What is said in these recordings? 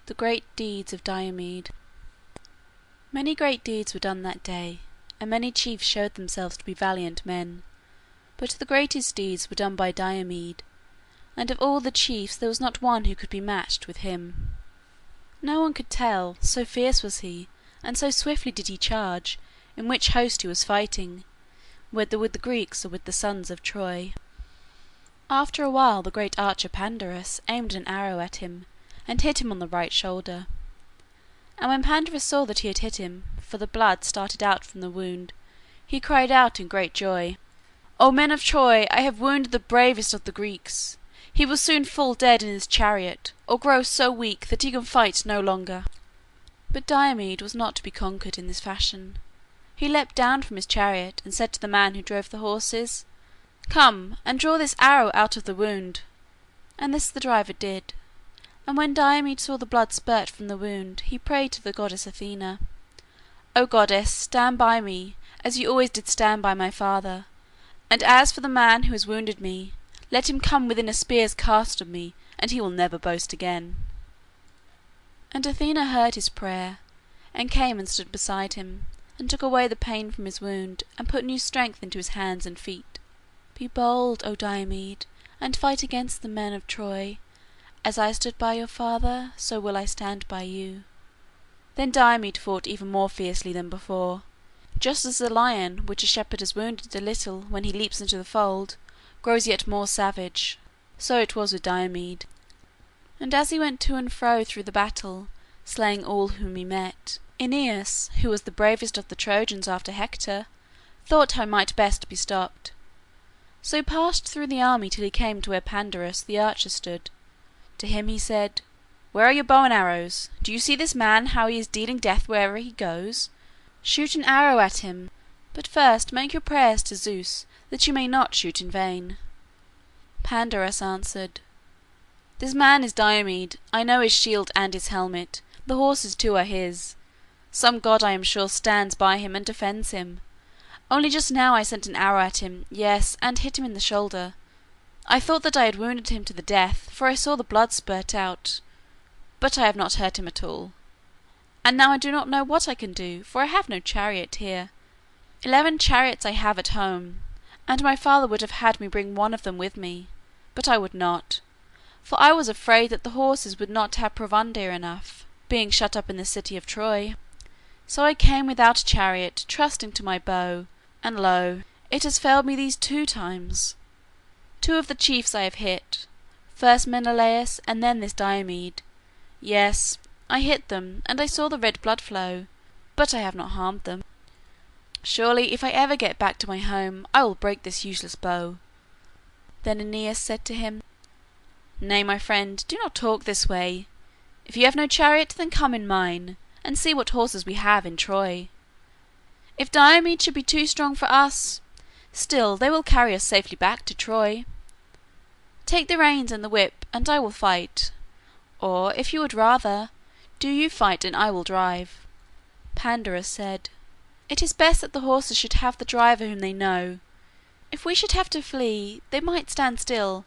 The great deeds of Diomed. Many great deeds were done that day, and many chiefs showed themselves to be valiant men. But the greatest deeds were done by Diomed, and of all the chiefs there was not one who could be matched with him. No one could tell, so fierce was he, and so swiftly did he charge, in which host he was fighting, whether with the Greeks or with the sons of Troy. After a while the great archer Pandarus aimed an arrow at him, and hit him on the right shoulder. And when Pandarus saw that he had hit him, for the blood started out from the wound, he cried out in great joy, "O men of Troy, I have wounded the bravest of the Greeks. He will soon fall dead in his chariot, or grow so weak that he can fight no longer." But Diomed was not to be conquered in this fashion. He leapt down from his chariot, and said to the man who drove the horses, "Come, and draw this arrow out of the wound." And this the driver did. And when Diomed saw the blood spurt from the wound, he prayed to the goddess Athena, "O goddess, stand by me, as you always did stand by my father, and as for the man who has wounded me, let him come within a spear's cast of me, and he will never boast again." And Athena heard his prayer, and came and stood beside him, and took away the pain from his wound, and put new strength into his hands and feet. "Be bold, O Diomed, and fight against the men of Troy. As I stood by your father, so will I stand by you." Then Diomed fought even more fiercely than before. Just as the lion, which a shepherd has wounded a little when he leaps into the fold, grows yet more savage, so it was with Diomed. And as he went to and fro through the battle, slaying all whom he met, Aeneas, who was the bravest of the Trojans after Hector, thought how he might best be stopped. So passed through the army till he came to where Pandarus the archer stood. To him he said, "Where are your bow and arrows? Do you see this man, how he is dealing death wherever he goes? Shoot an arrow at him, but first make your prayers to Zeus, that you may not shoot in vain." Pandarus answered, "This man is Diomed. I know his shield and his helmet. The horses too are his. Some god, I am sure, stands by him and defends him. Only just now I sent an arrow at him, yes, and hit him in the shoulder. I thought that I had wounded him to the death, for I saw the blood spurt out, but I have not hurt him at all. And now I do not know what I can do, for I have no chariot here. 11 chariots I have at home, and my father would have had me bring one of them with me, but I would not, for I was afraid that the horses would not have provender enough, being shut up in the city of Troy. So I came without a chariot, trusting to my bow, and lo, it has failed me these 2 times. 2 of the chiefs I have hit, first Menelaus and then this Diomed. Yes, I hit them, and I saw the red blood flow, but I have not harmed them. Surely if I ever get back to my home I will break this useless bow." Then Aeneas said to him, "Nay, my friend, do not talk this way. If you have no chariot, then come in mine, and see what horses we have in Troy. If Diomed should be too strong for us, still they will carry us safely back to Troy. Take the reins and the whip, and I will fight, or if you would rather, do you fight and I will drive." Pandarus said, "It is best that the horses should have the driver whom they know. If we should have to flee, they might stand still,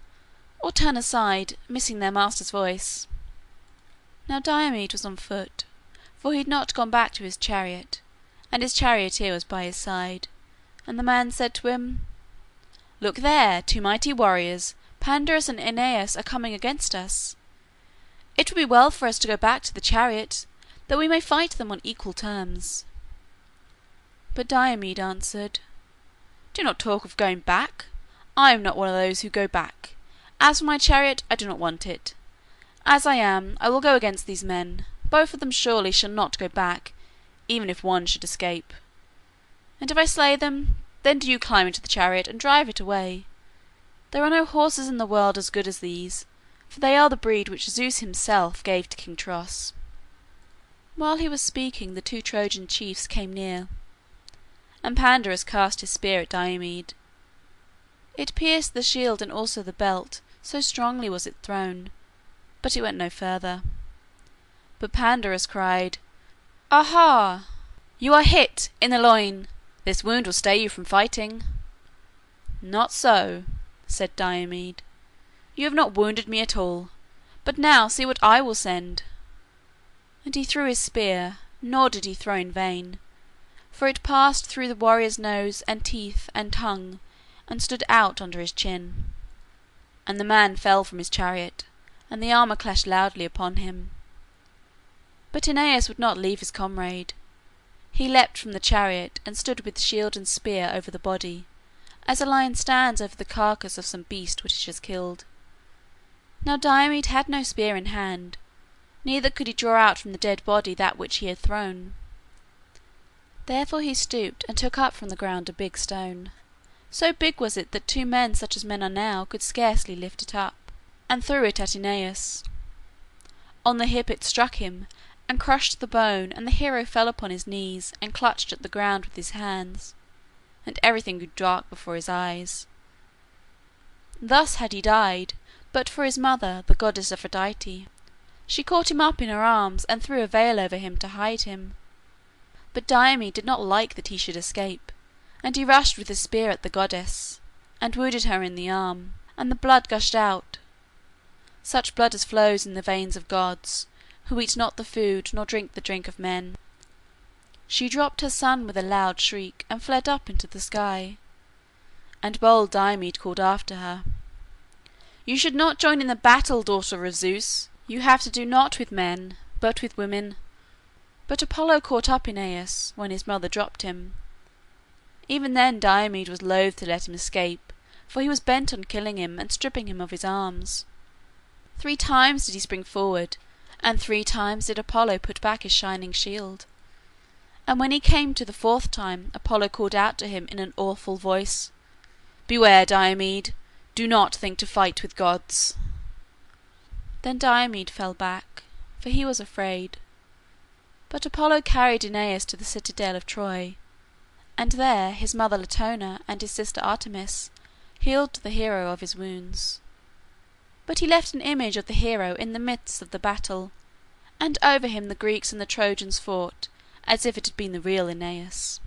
or turn aside, missing their master's voice." Now Diomed was on foot, for he had not gone back to his chariot, and his charioteer was by his side, and the man said to him, "Look there, 2 mighty warriors, Pandarus and Aeneas, are coming against us. It would be well for us to go back to the chariot, that we may fight them on equal terms." But Diomed answered, "Do not talk of going back. I am not one of those who go back. As for my chariot, I do not want it. As I am, I will go against these men. Both of them surely shall not go back, even if one should escape. And if I slay them, then do you climb into the chariot and drive it away. There are no horses in the world as good as these, for they are the breed which Zeus himself gave to King Tros." While he was speaking the 2 Trojan chiefs came near, and Pandarus cast his spear at Diomed. It pierced the shield and also the belt, so strongly was it thrown, but it went no further. But Pandarus cried, "Aha! You are hit in the loin. This wound will stay you from fighting." "Not so," said Diomed. "You have not wounded me at all, but now see what I will send." And he threw his spear, nor did he throw in vain, for it passed through the warrior's nose and teeth and tongue and stood out under his chin. And the man fell from his chariot, and the armor clashed loudly upon him. But Aeneas would not leave his comrade. He leapt from the chariot and stood with shield and spear over the body, as a lion stands over the carcass of some beast which it has killed. Now Diomed had no spear in hand, neither could he draw out from the dead body that which he had thrown. Therefore he stooped and took up from the ground a big stone. So big was it that two men such as men are now could scarcely lift it up, and threw it at Aeneas. On the hip it struck him, and crushed the bone, and the hero fell upon his knees, and clutched at the ground with his hands, and everything grew dark before his eyes. Thus had he died, but for his mother, the goddess Aphrodite. She caught him up in her arms, and threw a veil over him to hide him. But Diomed did not like that he should escape, and he rushed with his spear at the goddess, and wounded her in the arm, and the blood gushed out, such blood as flows in the veins of gods, who eat not the food nor drink the drink of men. She dropped her son with a loud shriek, and fled up into the sky. And bold Diomed called after her, "You should not join in the battle, daughter of Zeus. You have to do not with men, but with women." But Apollo caught up Aeneas, when his mother dropped him. Even then Diomed was loath to let him escape, for he was bent on killing him and stripping him of his arms. 3 times did he spring forward, and 3 times did Apollo put back his shining shield. And when he came to the 4th time, Apollo called out to him in an awful voice, "Beware, Diomed, do not think to fight with gods." Then Diomed fell back, for he was afraid. But Apollo carried Aeneas to the citadel of Troy, and there his mother Latona and his sister Artemis healed the hero of his wounds. But he left an image of the hero in the midst of the battle, and over him the Greeks and the Trojans fought as if it had been the real Aeneas.